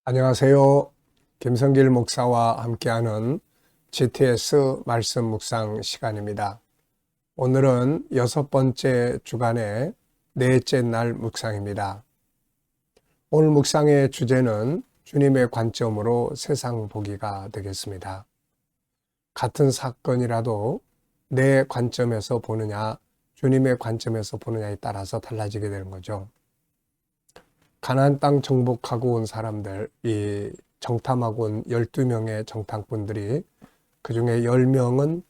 안녕하세요. 김성길 목사와 함께하는 GTS 말씀 묵상 시간입니다. 오늘은 6번째 주간의 넷째 날 묵상입니다. 오늘 묵상의 주제는 주님의 관점으로 세상 보기가 되겠습니다. 같은 사건이라도 내 관점에서 보느냐, 주님의 관점에서 보느냐에 따라서 달라지게 되는 거죠. 가나안 땅 정복하고 온 사람들, 이 정탐하고 온 12명의 정탐꾼들이 그중에 10명은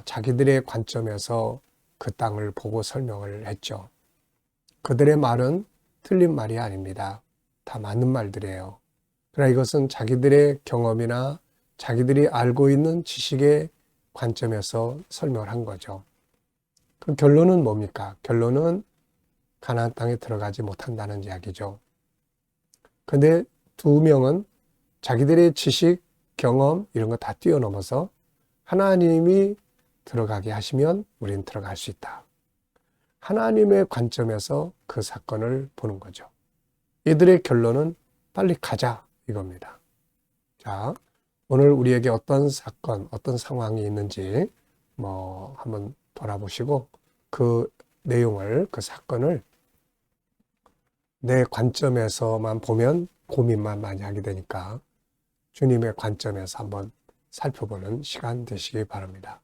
자기들의 관점에서 그 땅을 보고 설명을 했죠. 그들의 말은 틀린 말이 아닙니다. 다 맞는 말들이에요. 그러나 이것은 자기들의 경험이나 자기들이 알고 있는 지식의 관점에서 설명을 한 거죠. 그 결론은 뭡니까? 결론은 가나안 땅에 들어가지 못한다는 이야기죠. 근데 두 명은 자기들의 지식, 경험 이런 거 다 뛰어넘어서 하나님이 들어가게 하시면 우리는 들어갈 수 있다. 하나님의 관점에서 그 사건을 보는 거죠. 이들의 결론은 빨리 가자 이겁니다. 자, 오늘 우리에게 어떤 사건, 어떤 상황이 있는지 한번 돌아보시고 그 내용을, 그 사건을 내 관점에서만 보면 고민만 많이 하게 되니까 주님의 관점에서 한번 살펴보는 시간 되시기 바랍니다.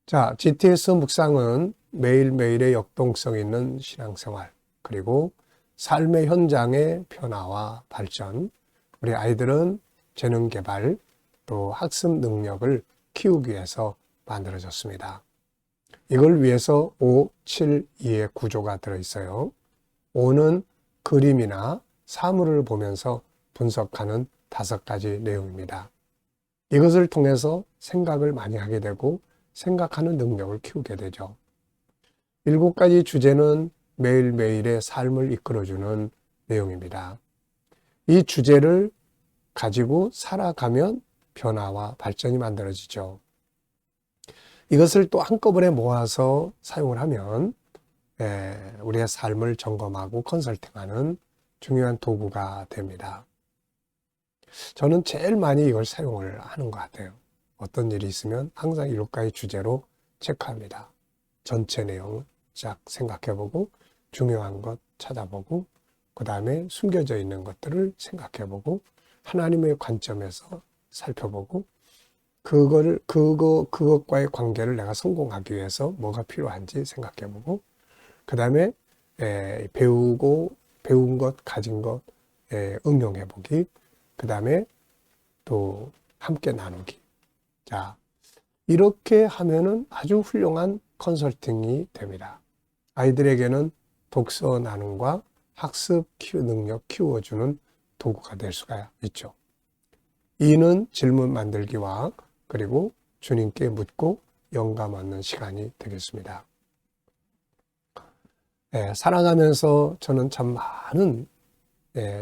자, GTS 묵상은 매일매일의 역동성 있는 신앙생활, 그리고 삶의 현장의 변화와 발전, 우리 아이들은 재능 개발, 또 학습 능력을 키우기 위해서 만들어졌습니다. 이걸 위해서 5, 7, 2의 구조가 들어있어요. 5는 그림이나 사물을 보면서 분석하는 5가지 내용입니다. 이것을 통해서 생각을 많이 하게 되고 생각하는 능력을 키우게 되죠. 7가지 주제는 매일매일의 삶을 이끌어주는 내용입니다. 이 주제를 가지고 살아가면 변화와 발전이 만들어지죠. 이것을 또 한꺼번에 모아서 사용을 하면 우리의 삶을 점검하고 컨설팅하는 중요한 도구가 됩니다. 저는 제일 많이 이걸 사용을 하는 것 같아요. 어떤 일이 있으면 항상 7가지 주제로 체크합니다. 전체 내용 쫙 생각해보고 중요한 것 찾아보고 그 다음에 숨겨져 있는 것들을 생각해보고 하나님의 관점에서 살펴보고 그것과의 관계를 내가 성공하기 위해서 뭐가 필요한지 생각해보고 그 다음에 배운 것, 가진 것 응용해보기, 그 다음에 또 함께 나누기. 자, 이렇게 하면은 아주 훌륭한 컨설팅이 됩니다. 아이들에게는 독서 나눔과 학습 능력 키워주는 도구가 될 수가 있죠. 2는 질문 만들기와 그리고 주님께 묻고 영감 얻는 시간이 되겠습니다. 살아가면서 저는 참 많은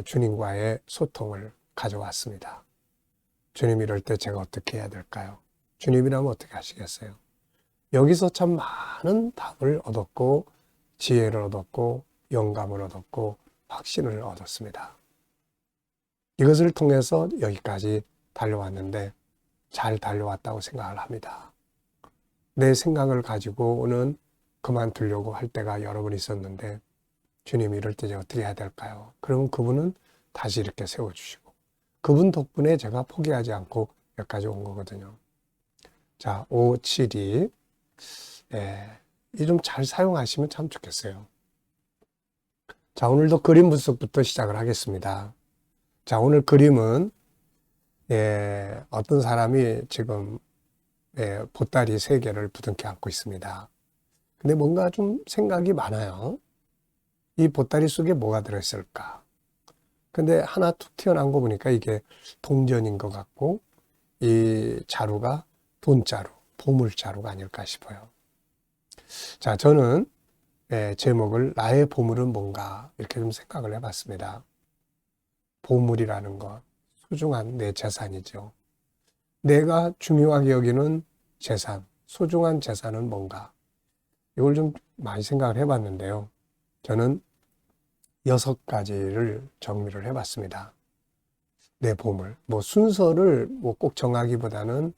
주님과의 소통을 가져왔습니다. 주님 이럴 때 제가 어떻게 해야 될까요? 주님이라면 어떻게 하시겠어요? 여기서 참 많은 답을 얻었고 지혜를 얻었고 영감을 얻었고 확신을 얻었습니다. 이것을 통해서 여기까지 달려왔는데 잘 달려왔다고 생각을 합니다. 내 생각을 가지고는 그만두려고 할 때가 여러 번 있었는데 주님 이럴 때 제가 어떻게 해야 될까요? 그러면 그분은 다시 이렇게 세워주시고 그분 덕분에 제가 포기하지 않고 여기까지 온 거거든요. 자, 5, 7이 이 좀 잘 사용하시면 참 좋겠어요. 자, 오늘도 그림 분석부터 시작을 하겠습니다. 자, 오늘 그림은 어떤 사람이 지금 보따리 3개를 부둥켜 안고 있습니다. 근데 뭔가 좀 생각이 많아요. 이 보따리 속에 뭐가 들어있을까? 근데 하나 툭 튀어나온 거 보니까 이게 동전인 것 같고 이 자루가 돈자루, 보물자루가 아닐까 싶어요. 자, 저는 제목을 나의 보물은 뭔가 이렇게 좀 생각을 해봤습니다. 보물이라는 것, 소중한 내 재산이죠. 내가 중요하게 여기는 재산, 소중한 재산은 뭔가? 이걸 좀 많이 생각을 해봤는데요. 저는 6가지를 정리를 해봤습니다. 내 보물. 뭐 순서를 뭐 꼭 정하기보다는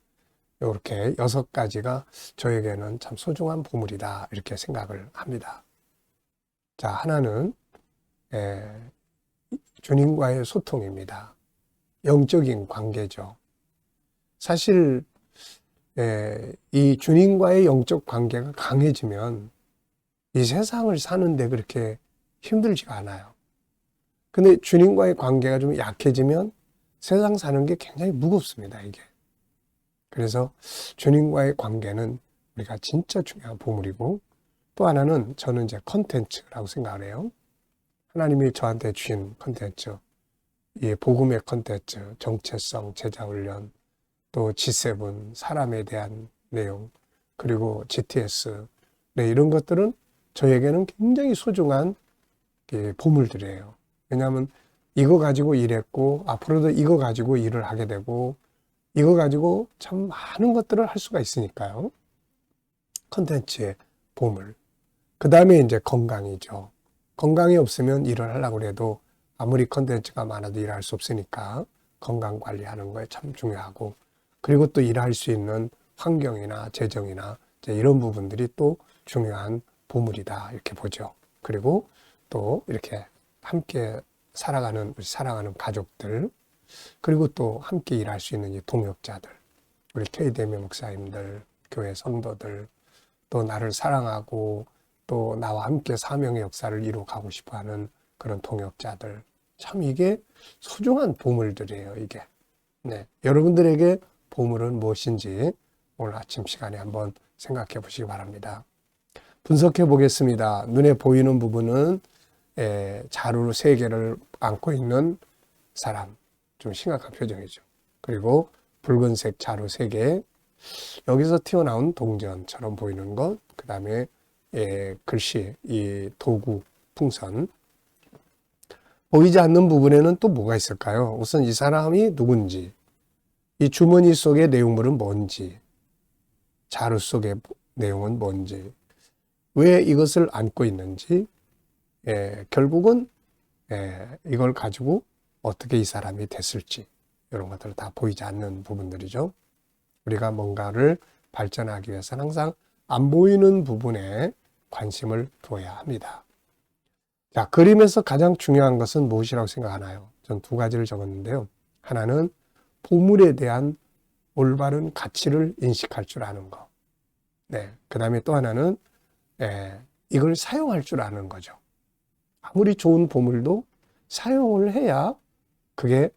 이렇게 6가지가 저에게는 참 소중한 보물이다. 이렇게 생각을 합니다. 자, 하나는 주님과의 소통입니다. 영적인 관계죠. 사실 이 주님과의 영적 관계가 강해지면 이 세상을 사는데 그렇게 힘들지가 않아요. 근데 주님과의 관계가 좀 약해지면 세상 사는 게 굉장히 무겁습니다, 이게. 그래서 주님과의 관계는 우리가 진짜 중요한 보물이고, 또 하나는 저는 이제 컨텐츠라고 생각을 해요. 하나님이 저한테 주신 컨텐츠, 이 복음의 컨텐츠, 정체성, 제자훈련, 또 G7, 사람에 대한 내용, 그리고 GTS, 네, 이런 것들은 저에게는 굉장히 소중한 보물들이에요. 왜냐하면 이거 가지고 일했고, 앞으로도 이거 가지고 일을 하게 되고, 이거 가지고 참 많은 것들을 할 수가 있으니까요. 컨텐츠의 보물. 그 다음에 이제 건강이죠. 건강이 없으면 일을 하려고 해도 아무리 컨텐츠가 많아도 일할 수 없으니까 건강 관리하는 거에 참 중요하고, 그리고 또 일할 수 있는 환경이나 재정이나 이런 부분들이 또 중요한 보물이다 이렇게 보죠. 그리고 또 이렇게 함께 살아가는 우리 사랑하는 가족들, 그리고 또 함께 일할 수 있는 이 동역자들, 우리 K대면 목사님들, 교회 성도들, 또 나를 사랑하고 또 나와 함께 사명의 역사를 이루어가고 싶어하는 그런 동역자들, 참 이게 소중한 보물들이에요. 이게. 네, 여러분들에게 보물은 무엇인지 오늘 아침 시간에 한번 생각해 보시기 바랍니다. 분석해 보겠습니다. 눈에 보이는 부분은 자루 3개를 안고 있는 사람, 좀 심각한 표정이죠. 그리고 붉은색 자루 3개, 여기서 튀어나온 동전처럼 보이는 것, 그 다음에 글씨, 이 도구, 풍선. 보이지 않는 부분에는 또 뭐가 있을까요? 우선 이 사람이 누군지, 이 주머니 속의 내용물은 뭔지, 자루 속의 내용은 뭔지, 왜 이것을 안고 있는지, 결국은 이걸 가지고 어떻게 이 사람이 됐을지, 이런 것들 다 보이지 않는 부분들이죠. 우리가 뭔가를 발전하기 위해서는 항상 안 보이는 부분에 관심을 두어야 합니다. 자, 그림에서 가장 중요한 것은 무엇이라고 생각하나요? 전 2가지를 적었는데요. 하나는 보물에 대한 올바른 가치를 인식할 줄 아는 거. 네. 그 다음에 또 하나는 이걸 사용할 줄 아는 거죠. 아무리 좋은 보물도 사용을 해야 그게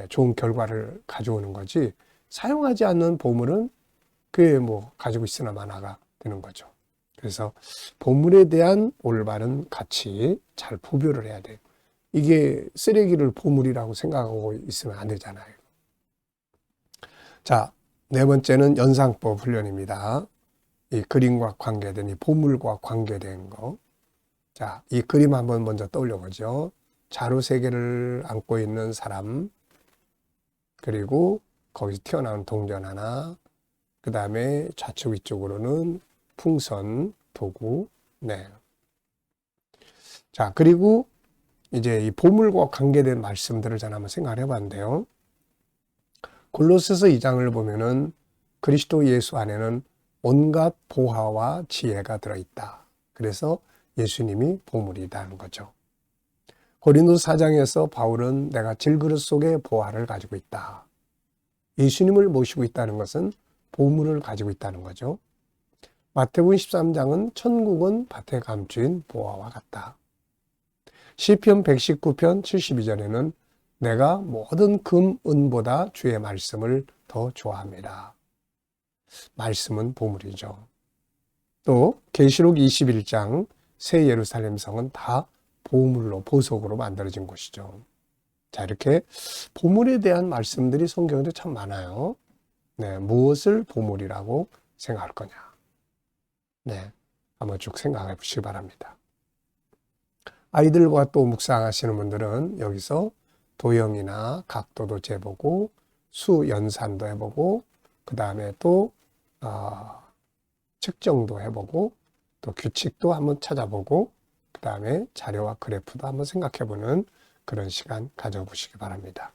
좋은 결과를 가져오는 거지, 사용하지 않는 보물은 그게 뭐 가지고 있으나 마나가 되는 거죠. 그래서 보물에 대한 올바른 가치 잘 구별을 해야 돼요. 이게 쓰레기를 보물이라고 생각하고 있으면 안 되잖아요. 자, 4번째는 연상법 훈련입니다. 이 그림과 관계된, 이 보물과 관계된 거. 자, 이 그림 한번 먼저 떠올려 보죠. 자루 3개를 안고 있는 사람, 그리고 거기서 튀어나온 동전 하나, 그 다음에 좌측 위쪽으로는 풍선, 도구. 네. 자, 그리고 이제 이 보물과 관계된 말씀들을 저는 한번 생각을 해봤는데요. 골로새서 2장을 보면은 그리스도 예수 안에는 온갖 보화와 지혜가 들어있다. 그래서 예수님이 보물이라는 거죠. 고린도서 4장에서 바울은 내가 질그릇 속에 보화를 가지고 있다. 예수님을 모시고 있다는 것은 보물을 가지고 있다는 거죠. 마태복음 13장은 천국은 밭에 감추인 보화와 같다. 시편 119편 72절에는 내가 모든 금, 은보다 주의 말씀을 더 좋아합니다. 말씀은 보물이죠. 또 계시록 21장 새 예루살렘 성은 다 보물로, 보석으로 만들어진 곳이죠. 자, 이렇게 보물에 대한 말씀들이 성경에도 참 많아요. 네, 무엇을 보물이라고 생각할 거냐. 네, 한번 쭉 생각해 보시기 바랍니다. 아이들과 또 묵상하시는 분들은 여기서 도형이나 각도도 재보고 수 연산도 해보고 그 다음에 또 측정도 해보고 또 규칙도 한번 찾아보고 그 다음에 자료와 그래프도 한번 생각해보는 그런 시간 가져보시기 바랍니다.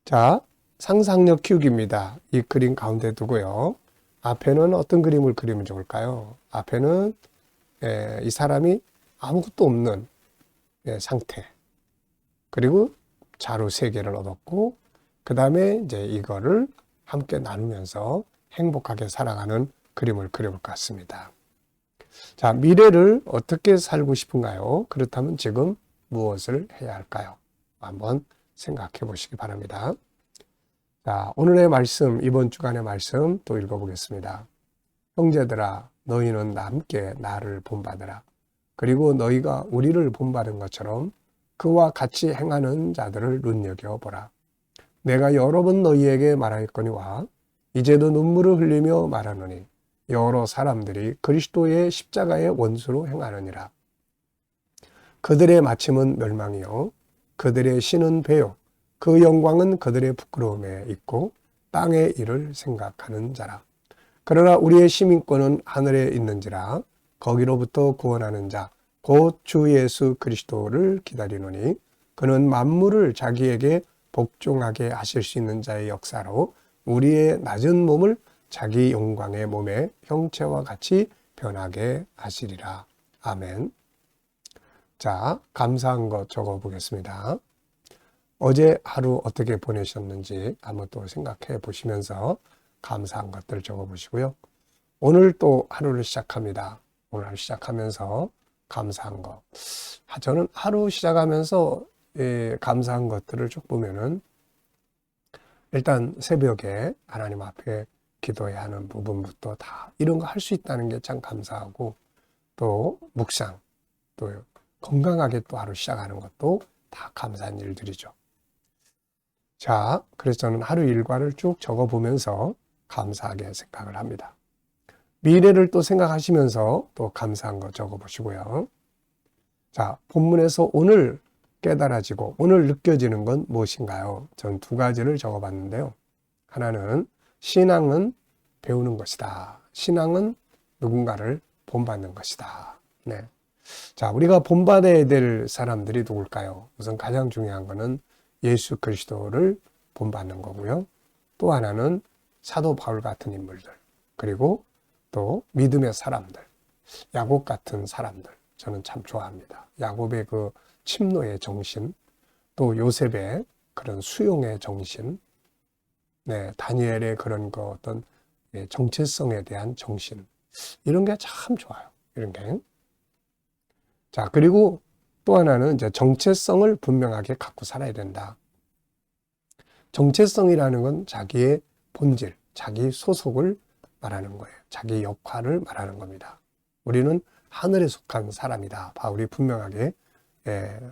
자, 상상력 키우기입니다. 이 그림 가운데 두고요. 앞에는 어떤 그림을 그리면 좋을까요? 앞에는 이 사람이 아무것도 없는 상태. 그리고 자루 3개를 얻었고, 그 다음에 이제 이거를 함께 나누면서 행복하게 살아가는 그림을 그려볼 것 같습니다. 자, 미래를 어떻게 살고 싶은가요? 그렇다면 지금 무엇을 해야 할까요? 한번 생각해 보시기 바랍니다. 자, 오늘의 말씀, 이번 주간의 말씀 또 읽어보겠습니다. 형제들아, 너희는 함께 나를 본받으라. 그리고 너희가 우리를 본받은 것처럼 그와 같이 행하는 자들을 눈여겨보라. 내가 여러 번 너희에게 말하였거니와 이제도 눈물을 흘리며 말하노니 여러 사람들이 그리스도의 십자가의 원수로 행하느니라. 그들의 마침은 멸망이요 그들의 신은 배요 그 영광은 그들의 부끄러움에 있고 땅의 일을 생각하는 자라. 그러나 우리의 시민권은 하늘에 있는지라 거기로부터 구원하는 자 곧 주 예수 그리스도를 기다리노니 그는 만물을 자기에게 복종하게 하실 수 있는 자의 역사로 우리의 낮은 몸을 자기 영광의 몸의 형체와 같이 변하게 하시리라. 아멘. 자, 감사한 것 적어 보겠습니다. 어제 하루 어떻게 보내셨는지 한번 또 생각해 보시면서 감사한 것들 적어 보시고요. 오늘 또 하루를 시작합니다. 오늘 하루 시작하면서 감사한 것. 저는 하루 시작하면서 감사한 것들을 쭉 보면은 일단 새벽에 하나님 앞에 기도해야 하는 부분부터 다 이런 거 할 수 있다는 게 참 감사하고 또 묵상 또 건강하게 또 하루 시작하는 것도 다 감사한 일들이죠. 자, 그래서 저는 하루 일과를 쭉 적어보면서 감사하게 생각을 합니다. 미래를 또 생각하시면서 또 감사한 거 적어보시고요. 자, 본문에서 오늘 깨달아지고 오늘 느껴지는 건 무엇인가요? 전 2가지를 적어봤는데요. 하나는 신앙은 배우는 것이다. 신앙은 누군가를 본받는 것이다. 네. 자, 우리가 본받아야 될 사람들이 누굴까요? 우선 가장 중요한 거는 예수 그리스도를 본받는 거고요. 또 하나는 사도 바울 같은 인물들, 그리고 또 믿음의 사람들, 야곱 같은 사람들, 저는 참 좋아합니다. 야곱의 그 침노의 정신, 또 요셉의 그런 수용의 정신, 네, 다니엘의 그런 그 어떤 정체성에 대한 정신, 이런 게 참 좋아요. 이런 게. 자, 그리고 또 하나는 이제 정체성을 분명하게 갖고 살아야 된다. 정체성이라는 건 자기의 본질, 자기 소속을 말하는 거예요. 자기 역할을 말하는 겁니다. 우리는 하늘에 속한 사람이다. 바울이 분명하게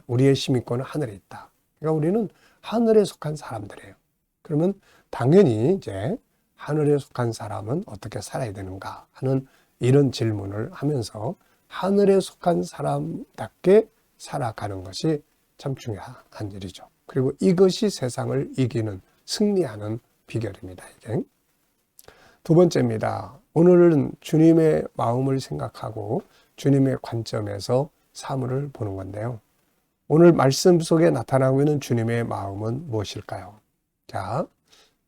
우리의 시민권은 하늘에 있다. 그러니까 우리는 하늘에 속한 사람들이에요. 그러면 당연히 이제 하늘에 속한 사람은 어떻게 살아야 되는가 하는 이런 질문을 하면서 하늘에 속한 사람답게 살아가는 것이 참 중요한 일이죠. 그리고 이것이 세상을 이기는, 승리하는 비결입니다. 이게. 2번째입니다. 오늘은 주님의 마음을 생각하고 주님의 관점에서 사물을 보는 건데요. 오늘 말씀 속에 나타나고 있는 주님의 마음은 무엇일까요? 자,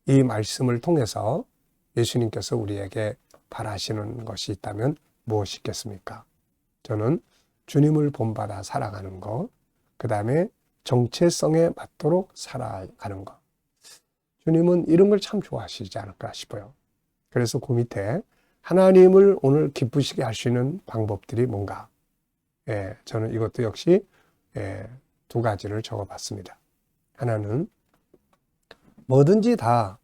이 말씀을 통해서 예수님께서 우리에게 바라시는 것이 있다면 무엇이겠습니까? 저는 주님을 본받아 살아가는 것, 그 다음에 정체성에 맞도록 살아가는 것. 주님은 이런 걸 참 좋아하시지 않을까 싶어요. 그래서 그 밑에 하나님을 오늘 기쁘시게 할 수 있는 방법들이 뭔가? 저는 이것도 역시 2가지를 적어봤습니다. 하나는 뭐든지 다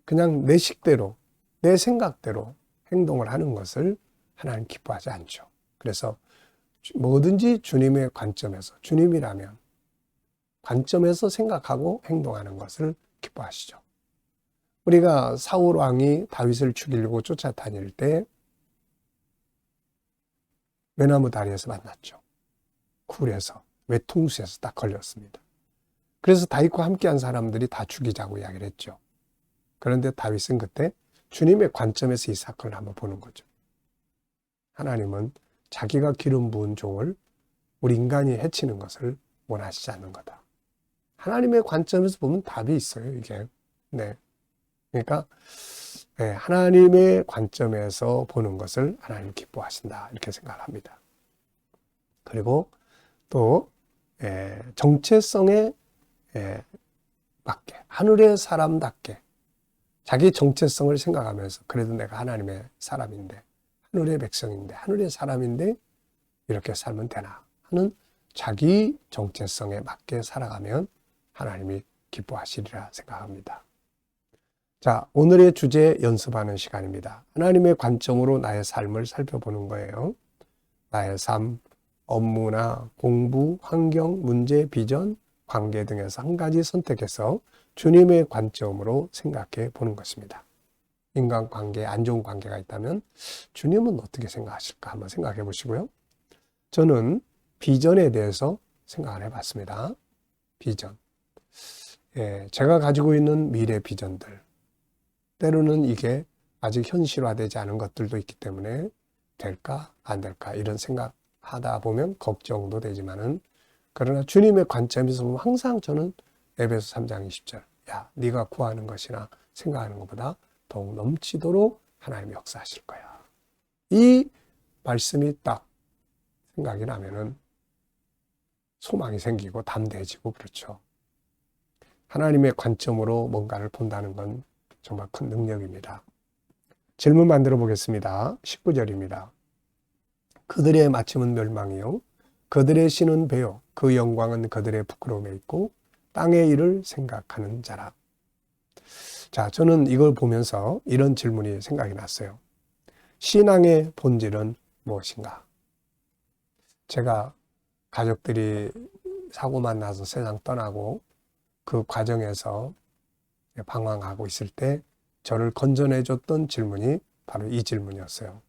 그냥 내 식대로, 내 생각대로 행동을 하는 것을 하나님 기뻐하지 않죠. 그래서 뭐든지 주님의 관점에서, 주님이라면 관점에서 생각하고 행동하는 것을 기뻐하시죠. 우리가 사울 왕이 다윗을 죽이려고 쫓아다닐 때 외나무 다리에서 만났죠. 굴에서, 외통수에서 딱 걸렸습니다. 그래서 다윗과 함께한 사람들이 다 죽이자고 이야기를 했죠. 그런데 다윗은 그때 주님의 관점에서 이 사건을 한번 보는 거죠. 하나님은 자기가 기름 부은 종을 우리 인간이 해치는 것을 원하시지 않는 거다. 하나님의 관점에서 보면 답이 있어요, 이게. 네. 그러니까, 네, 하나님의 관점에서 보는 것을 하나님 기뻐하신다. 이렇게 생각을 합니다. 그리고 또, 정체성에 맞게, 하늘의 사람답게, 자기 정체성을 생각하면서, 그래도 내가 하나님의 사람인데, 하늘의 백성인데, 하늘의 사람인데, 이렇게 살면 되나 하는 자기 정체성에 맞게 살아가면 하나님이 기뻐하시리라 생각합니다. 자, 오늘의 주제 연습하는 시간입니다. 하나님의 관점으로 나의 삶을 살펴보는 거예요. 나의 삶, 업무나 공부, 환경, 문제, 비전, 관계 등에서 한 가지 선택해서 주님의 관점으로 생각해 보는 것입니다. 인간관계에 안 좋은 관계가 있다면 주님은 어떻게 생각하실까 한번 생각해 보시고요. 저는 비전에 대해서 생각을 해봤습니다. 비전. 제가 가지고 있는 미래 비전들. 때로는 이게 아직 현실화되지 않은 것들도 있기 때문에 될까 안 될까 이런 생각하다 보면 걱정도 되지만은, 그러나 주님의 관점에서 보면 항상 저는 에베소 3장 20절 야 네가 구하는 것이나 생각하는 것보다 더욱 넘치도록 하나님이 역사하실 거야. 이 말씀이 딱 생각이 나면은 소망이 생기고 담대해지고 그렇죠. 하나님의 관점으로 뭔가를 본다는 건 정말 큰 능력입니다. 질문 만들어 보겠습니다. 19절입니다. 그들의 마침은 멸망이요 그들의 신은 배요 그 영광은 그들의 부끄러움에 있고 땅의 일을 생각하는 자라. 자, 저는 이걸 보면서 이런 질문이 생각이 났어요. 신앙의 본질은 무엇인가? 제가 가족들이 사고만 나서 세상 떠나고 그 과정에서 방황하고 있을 때 저를 건져내줬던 질문이 바로 이 질문이었어요.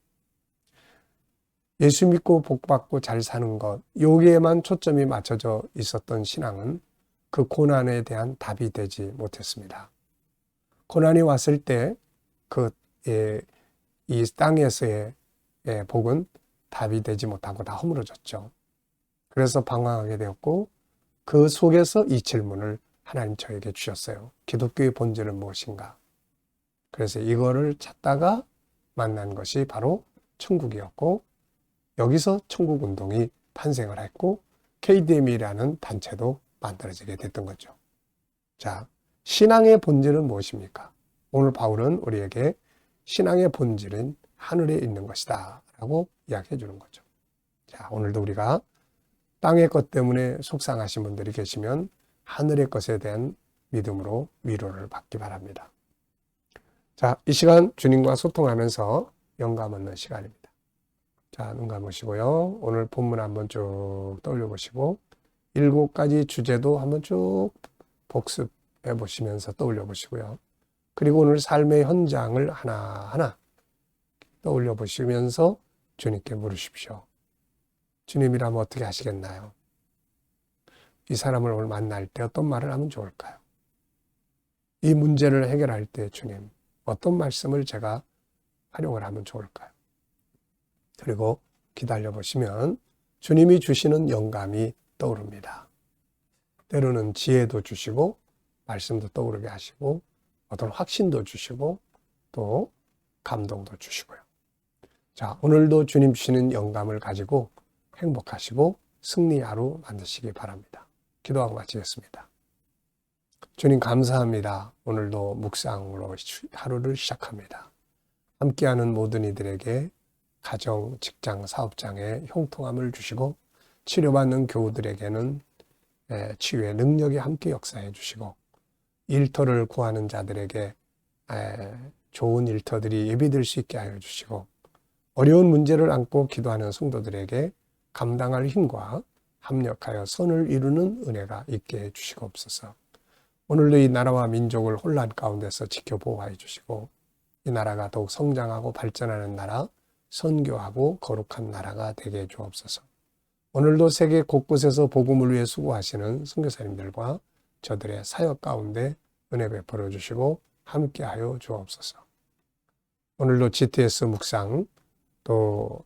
예수 믿고 복받고 잘 사는 것, 여기에만 초점이 맞춰져 있었던 신앙은 그 고난에 대한 답이 되지 못했습니다. 고난이 왔을 때 이 땅에서의 복은 답이 되지 못하고 다 허물어졌죠. 그래서 방황하게 되었고 그 속에서 이 질문을 하나님 저에게 주셨어요. 기독교의 본질은 무엇인가? 그래서 이거를 찾다가 만난 것이 바로 천국이었고 여기서 천국운동이 탄생을 했고 KDM이라는 단체도 만들어지게 됐던 거죠. 자, 신앙의 본질은 무엇입니까? 오늘 바울은 우리에게 신앙의 본질은 하늘에 있는 것이다 라고 이야기해 주는 거죠. 자, 오늘도 우리가 땅의 것 때문에 속상하신 분들이 계시면 하늘의 것에 대한 믿음으로 위로를 받기 바랍니다. 자, 이 시간 주님과 소통하면서 영감 얻는 시간입니다. 자, 눈 감으시고요. 오늘 본문 한번 쭉 떠올려 보시고 7가지 주제도 한번 쭉 복습해 보시면서 떠올려 보시고요. 그리고 오늘 삶의 현장을 하나하나 떠올려 보시면서 주님께 물으십시오. 주님이라면 어떻게 하시겠나요? 이 사람을 오늘 만날 때 어떤 말을 하면 좋을까요? 이 문제를 해결할 때 주님, 어떤 말씀을 제가 활용을 하면 좋을까요? 그리고 기다려 보시면 주님이 주시는 영감이 떠오릅니다. 때로는 지혜도 주시고 말씀도 떠오르게 하시고 어떤 확신도 주시고 또 감동도 주시고요. 자, 오늘도 주님 주시는 영감을 가지고 행복하시고 승리 하루 만드시기 바랍니다. 기도하고 마치겠습니다. 주님 감사합니다. 오늘도 묵상으로 하루를 시작합니다. 함께하는 모든 이들에게 가정, 직장, 사업장에 형통함을 주시고 치료받는 교우들에게는 치유의 능력이 함께 역사해 주시고 일터를 구하는 자들에게 좋은 일터들이 예비될 수 있게 하여 주시고 어려운 문제를 안고 기도하는 성도들에게 감당할 힘과 합력하여 선을 이루는 은혜가 있게 해 주시옵소서. 오늘도 이 나라와 민족을 혼란 가운데서 지켜 보호해 주시고 이 나라가 더욱 성장하고 발전하는 나라, 선교하고 거룩한 나라가 되게 해 주옵소서. 오늘도 세계 곳곳에서 복음을 위해 수고하시는 선교사님들과 저들의 사역 가운데 은혜 베풀어 주시고 함께하여 주옵소서. 오늘도 GTS 묵상 또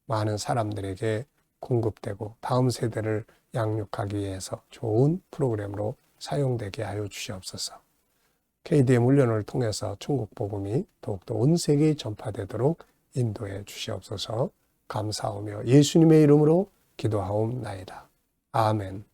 많은 사람들에게 공급되고 다음 세대를 양육하기 위해서 좋은 프로그램으로 사용되게 하여 주시옵소서. KDM 훈련을 통해서 천국 복음이 더욱더 온 세계에 전파되도록 인도해 주시옵소서. 감사하며 예수님의 이름으로 기도하옵나이다. 아멘.